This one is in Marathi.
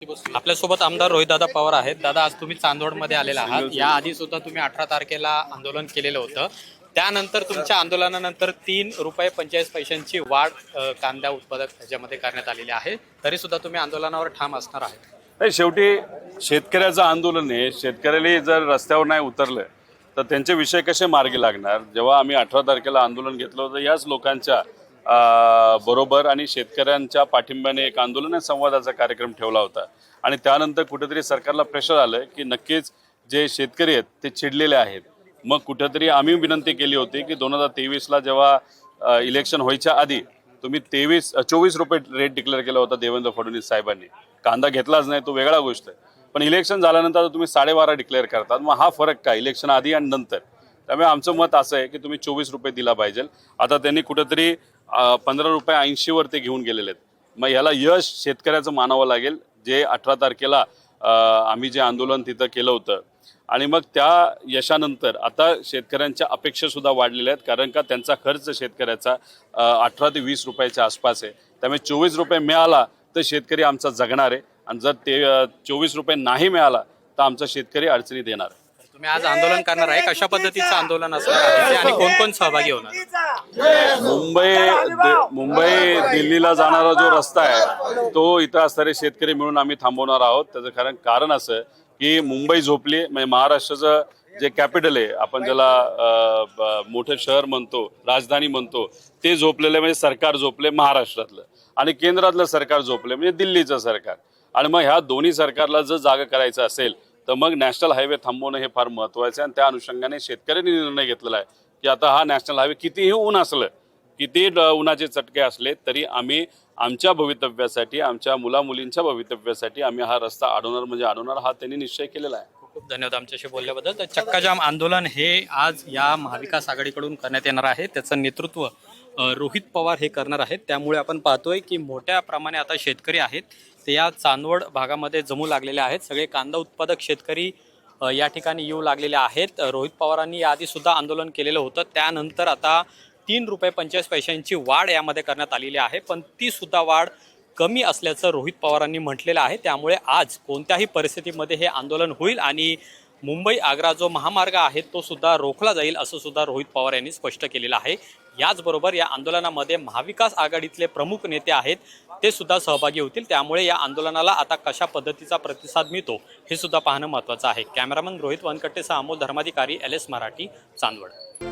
आपल्यासोबत आमदार रोहितदादा पवार आहेत। दादा, आज तुम्ही चांदवडमध्ये आलेला आहात। या आधी सुद्धा तुम्ही 18 तारखेला आंदोलन केलेलं होतं। त्यानंतर तुमच्या आंदोलनानंतर 3 रुपये 45 पैशांची वाढ कांदा उत्पादक ह्याच्यामध्ये करण्यात आलेली आहे। तरी सुद्धा तुम्ही आंदोलनावर ठाम असणार आहे। नाही, शेवटी शेतकऱ्याचं आंदोलन आहे। शेतकऱ्याला जर रस्त्यावर नाही उतरलं तर त्यांचे विषय कसे मार्गी लागणार। जेव्हा आम्ही 18 तारखेला आंदोलन घेतलं होतं, याच लोकांच्या बरोबर आणि शेतकऱ्यांच्या पाठिंब्याने एक आंदोलन संवादाचा कार्यक्रम ठेवला होता। आणि त्यानंतर कुठेतरी सरकारला प्रेशर आलं की नक्कीच जे शेतकरी आहेत ते चिडलेले आहेत। मग कुठेतरी आम्ही विनंती केली होती की 2023ला जेव्हा इलेक्शन व्हायच्या आधी तुम्ही 24 रुपये रेट डिक्लेअर केला होता देवेंद्र फडणवीस साहेबांनी। कांदा घेतलाच नाही तो वेगळा गोष्ट आहे, पण इलेक्शन झाल्यानंतर तुम्ही 12.5 डिक्लेअर करतात। मग हा फरक काय इलेक्शन आधी आणि नंतर? त्यामुळे आमचं मत असं आहे की तुम्ही 24 रुपये दिला पाहिजे। आता त्यांनी कुठेतरी 15 रुपये 80 वर ते घेऊन गेलेले आहेत। मग याला यश शेतकऱ्याचं मानावं लागेल। जे 18 तारखेला आम्ही जे आंदोलन तिथं केलं होतं आणि मग त्या यशानंतर आता शेतकऱ्यांच्या अपेक्षा सुद्धा वाढलेल्या आहेत, कारण का त्यांचा खर्च शेतकऱ्याचा 18 ते 20 रुपयाच्या आसपास आहे। त्यामुळे 24 रुपये मिळाला तर शेतकरी आमचा जगणार आहे, आणि जर ते 24 रुपये नाही मिळाला तर आमचा शेतकरी अडचणीत येणार आहे। तुम्ही आज आंदोलन करणार आहे, कशा पद्धतीचं आंदोलन असणार आहे आणि कोण कोण सहभागी होणार? मुंबई दिल्लीला जाणारा जो रस्ता आहे तो इथं असणारे शेतकरी मिळून आम्ही थांबवणार आहोत। त्याचं कारण असं की मुंबई झोपली, म्हणजे महाराष्ट्राचं जे कॅपिटल आहे, आपण ज्याला मोठं शहर म्हणतो, राजधानी म्हणतो, ते झोपलेलं म्हणजे सरकार झोपले महाराष्ट्रातलं, आणि केंद्रातलं सरकार झोपले म्हणजे दिल्लीचं सरकार। आणि मग ह्या दोन्ही सरकारला जर जागा करायचं असेल तर मग नॅशनल हायवे थांबवणं हे फार महत्त्वाचं आहे। आणि त्या अनुषंगाने शेतकऱ्यांनी निर्णय घेतलेला आहे की आता हा नॅशनल हायवे कितीही ऊन असलं, किती उन्हाचे चटके असले तरी आम्ही आमच्या भवितव्यासाठी, आमच्या मुलामुलींच्या भवितव्यासाठी आम्ही हा रस्ता अडवणार म्हणजे अडवणार, हा त्यांनी निश्चय केलेला आहे। खूप खूप धन्यवाद आमच्याशी बोलल्याबद्दल। तर चक्काजाम आंदोलन हे आज या महाविकास आघाडीकडून करण्यात येणार आहे। त्याचं नेतृत्व रोहित पवार हे करणार आहेत। त्यामुळे आपण पाहतोय की मोठ्या प्रमाणे आता शेतकरी आहेत ते या चांदवड भागामध्ये जमू लागलेले आहेत। सगळे कांदा उत्पादक शेतकरी या ठिकाणी येऊ लागलेले आहेत। रोहित पवारांनी याआधी सुद्धा आंदोलन केलेलं होतं, त्यानंतर आता 3 रुपये 45 पैशांची वाढ यामध्ये करण्यात आलेली आहे, पण ती सुद्धा वाढ कमी असल्याचं रोहित पवारांनी म्हटलेलं आहे। त्यामुळे आज कोणत्याही परिस्थितीमध्ये हे आंदोलन होईल आणि मुंबई आग्रा जो महामार्ग आहे तो सुद्धा रोखला जाईल असं सुद्धा रोहित पवार यांनी स्पष्ट केलेलं आहे। याचबरोबर या आंदोलनामध्ये महाविकास आघाडीतले प्रमुख नेते आहेत ते सुद्धा सहभागी होतील। त्यामुळे या आंदोलनाला आता कशा पद्धतीचा प्रतिसाद मिळतो हे सुद्धा पाहणं महत्त्वाचं आहे। कॅमेरामन रोहित वनकट्टेसह अमोल धर्माधिकारी, LS मराठी, चांदवड।